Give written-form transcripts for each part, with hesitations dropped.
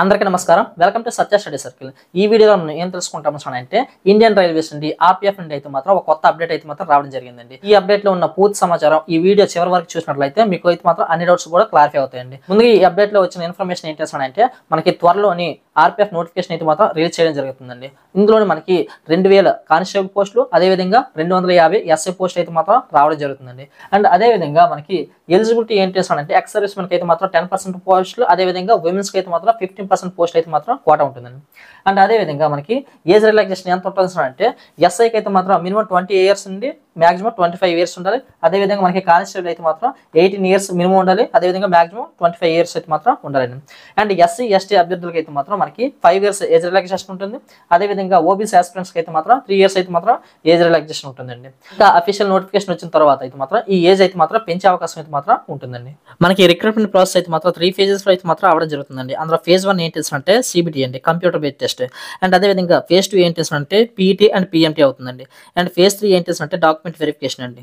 అందరికీ నమస్కారం. Welcome to Satya study circle. ఈ వీడియోలో మనం ఏం తెలుసుకుంటాము అంటే ఇండియన్ రైల్వేస్ నుండి ఆర్పిఎఫ్ నుండి అయితే మాత్రం ఒక కొత్త అప్డేట్ అయితే మాత్రం రావడం జరిగిందండి. ఈ అప్డేట్ లో ఉన్న పూర్తి సమాచారం ఈ వీడియో చివరి వరకు చూసినట్లయితే మీకు అయితే మాత్రం అన్ని డౌట్స్ కూడా క్లారిఫై అవుతాయండి. ముందుగా ఈ అప్డేట్ లో వచ్చిన ఇన్ఫర్మేషన్ ఏంటి అంటే మనకి త్వరలోని ఆర్పిఎఫ్ నోటిఫికేషన్ అయితే మాత్రం రిలీజ్ చేయడం జరుగుతుందండి. ఇందులోని మనకి 2000 కానిస్టేబుల్ పోస్టులు, అదేవిధంగా 250 ఎస్ఐ పోస్టులు అయితే మాత్రం రావడం జరుగుతుందండి. అండ్ అదేవిధంగా మనకి ఎలిజిబిలిటీ ఏంటి అంటే ఎక్స్ సర్వీస్ మనకి అయితే మాత్రం 10% పోస్టులు, అదేవిధంగా ఉమెన్స్ కి అయితే మాత్రం 15% పోస్టులు అయితే మాత్రం కోటా ఉంటుందండి. అండ్ అదేవిధంగా మనకి ఏజ్ రిలాక్సేషన్ ఎంత ఉంటుంది అంటే ఎస్ఐకి అయితే మాత్రం మినిమం 20 ఇయర్స్ నుండి మాక్సిమం 25 ఇయర్స్ ఉండాలి. అదేవిధంగా మనకి కానిస్టేబుల్ అయితే మాత్రం 18 ఇయర్స్ మినిమం ఉండాలి. అదేవిధంగా మాక్సిమం 25 ఇయర్స్ అయితే మాత్రం ఉండాలండి. అండ్ ఎస్సీ ఎస్టీ అభ్యర్థులకి అయితే మాత్రం మనకి 5 ఇయర్స్ ఏజ్ రిలాక్సేషన్ ఉంటుంది. అదేవిధంగా ఓబీసీ ఆస్పిరెంట్స్కి అయితే మాత్రం 3 ఇయర్స్ అయితే మాత్రం ఏజ్ రిలాక్సేషన్ ఉంటుందండి. ఇంకా అఫీషియల్ నోటిఫికేషన్ వచ్చిన తర్వాత అయితే మాత్రం ఈ ఏజ్ అయితే మాత్రం పెంచే అవకాశం అయితే మాత్రం ఉంటుందండి. మనకి రిక్రూట్మెంట్ ప్రాసెస్ అయితే మాత్రం 3 phases లో అయితే మాత్రం అవడం జరుగుతుందండి. అందులో phase 1 ఏంటి అంటే సిబిటి అండి, కంప్యూటర్ బేస్డ్ టెస్ట్. అండ్ అదేవిధంగా phase 2 ఏంటి అంటే పీఈటీ అండ్ పిఎంటీ అవుతుందండి. అండ్ phase 3 ఏంటి అంటే డాక్యుమెంట్ వెరిఫికేషన్ అండి.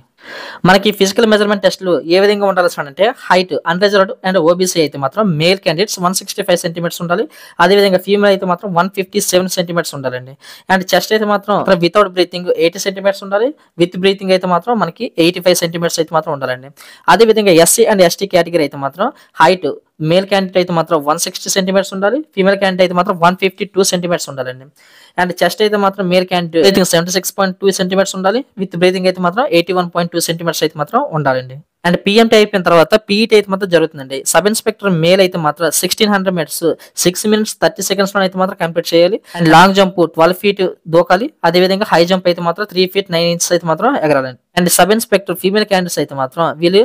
మనకి ఫిజికల్ మెజర్మెంట్ టెస్ట్లు ఏ విధంగా ఉండాలి అంటే హైట్ అన్రిజర్వ్డ్ అండ్ ఓబీసీ అయితే మాత్రం మేల్ క్యాండిడేట్స్ 165 సెంటీమీటర్స్ ఉండాలి. అదేవిధంగా ఫీమేల్ అయితే మాత్రం 157 సెంటీమీటర్స్ ఉండాలండి. అండ్ చెస్ట్ అయితే మాత్రం వితౌట్ బ్రీతింగ్ 80 సెంటీమీటర్స్ ఉండాలి. విత్ బ్రీతింగ్ అయితే మాత్రం మనకి 85 సెంటీమీటర్స్ అయితే మాత్రం ఉండాలండి. అదేవిధంగా ఎస్సీ అండ్ ఎస్టీ కేటగిరీ అయితే మాత్రం హైట్ మేల్ క్యాండిడేట్ అయితే మాత్రం 160 సెంటీమీటర్స్ ఉండాలి. ఫీమేల్ క్యాండిడేట్ అయితే మాత్రం 152 సెంటీమీటర్స్ ఉండాలండి. అండ్ చెస్ట్ అయితే మాత్రం మేల్ క్యాండిడేట్ 76.2 సెంటీమీటర్స్ ఉండాలి. విత్ బ్రీతింగ్ అయితే మాత్రం 81.2 సెంటీమీటర్స్ అయితే మాత్రం ఉండాలండి. అండ్ పిఎంటీ అయిపోయిన తర్వాత పీఈటీ అయితే మాత్రం జరుగుతుందండి. సబ్ ఇన్స్పెక్టర్ మేల్ అయితే మాత్రం 1600 మీటర్స్ 6 minutes 30 seconds లో అయితే మాత్రం కంప్లీట్ చేయాలి. And long jump 12 feet దూకాలి. అదేవిధంగా హై జంప్ అయితే మాత్రం 3 feet 9 inches అయితే మాత్రం ఎగరాలండి. And sub inspector female candidates అయితే మాత్రం వీళ్ళు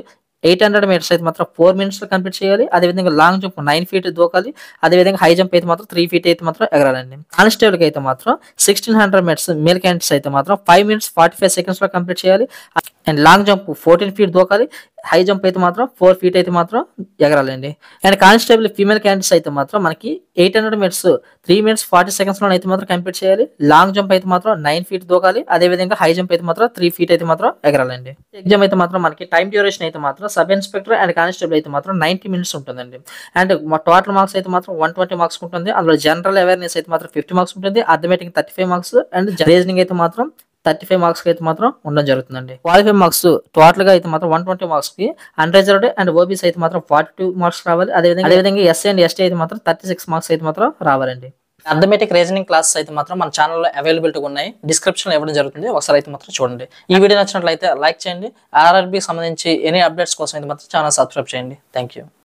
800 మీటర్స్ అయితే మాత్రం 4 minutes లో కంప్లీట్ చేయాలి. అదేవిధంగా లాంగ్ జంప్ 9 feet దూకాలి. అదేవిధంగా హై జంప్ అయితే మాత్రం 3 feet అయితే మాత్రం ఎగరాలండి. కానిస్టేబుల్ కి అయితే మాత్రం 1600 మీటర్స్ మేల్ క్యాండిడేట్స్ అయితే మాత్రం 5 minutes 45 seconds లో కంప్లీట్ చేయాలి. అండ్ లాంగ్ జంప్ 14 feet దూకాలి. హై జంప్ అయితే మాత్రం 4 feet అయితే మాత్రం ఎగరాలండి. అండ్ కానిస్టేబుల్ ఫీమేల్ క్యాండిడేట్స్ అయితే మాత్రం మనకి 800 మీటర్స్ 3 minutes 40 seconds లో అయితే మాత్రం కంప్లీట్ చేయాలి. లాంగ్ జంప్ అయితే మాత్రం 9 feet దూకాలి. అదేవిధంగా హై జంప్ అయితే మాత్రం 3 feet అయితే మాత్రం ఎగరాలండి. ఎగ్జామ్ అయితే మాత్రం మనకి టైం డ్యూరేషన్ అయితే మాత్రం సబ్ ఇన్స్పెక్టర్ అండ్ కానిస్టేబుల్ అయితే మాత్రం 90 minutes ఉంటుందండి. అండ్ టోటల్ మార్క్స్ అయితే మాత్రం 120 మార్క్స్ ఉంటుంది. అందులో జనరల్ అవేర్నెస్ అయితే మాత్రం 50 మార్క్స్ ఉంటుంది. అథమెటిక్ 35 మార్క్స్ అండ్ రీజనింగ్ అయితే మాత్రం 35 మార్క్స్ అయితే మాత్రం ఉండడం జరుగుతుందండి. క్వాలిఫైడ్ మార్క్స్ టోటల్ గా అయితే మాత్రం 120 మార్క్స్ కి, అన్రిజర్వ్డ్ అండ్ ఓబీసీ అయితే మాత్రం 42 మార్క్స్ రావాలి. అదేవిధంగా ఎస్సీ అండ్ ఎస్టీ అయితే మాత్రం 36 మార్క్స్ అయితే మాత్రం రావాలండి. అథమెటిక్ రీజనింగ్ క్లాసెస్ అయితే మాత్రం మన ఛానల్లో అవైలబిలిటీగా ఉన్నాయి. డిస్క్రిప్షన్ లో ఇవ్వడం జరుగుతుంది, ఒకసారి అయితే మాత్రం చూడండి. ఈ వీడియో నచ్చినట్లయితే లైక్ చేయండి. ఆర్ఆర్బీకి సంబంధించి ఎనీ అప్డేట్స్ కోసం అయితే మాత్రం ఛానల్ సబ్స్క్రైబ్ చేయండి. Thank you.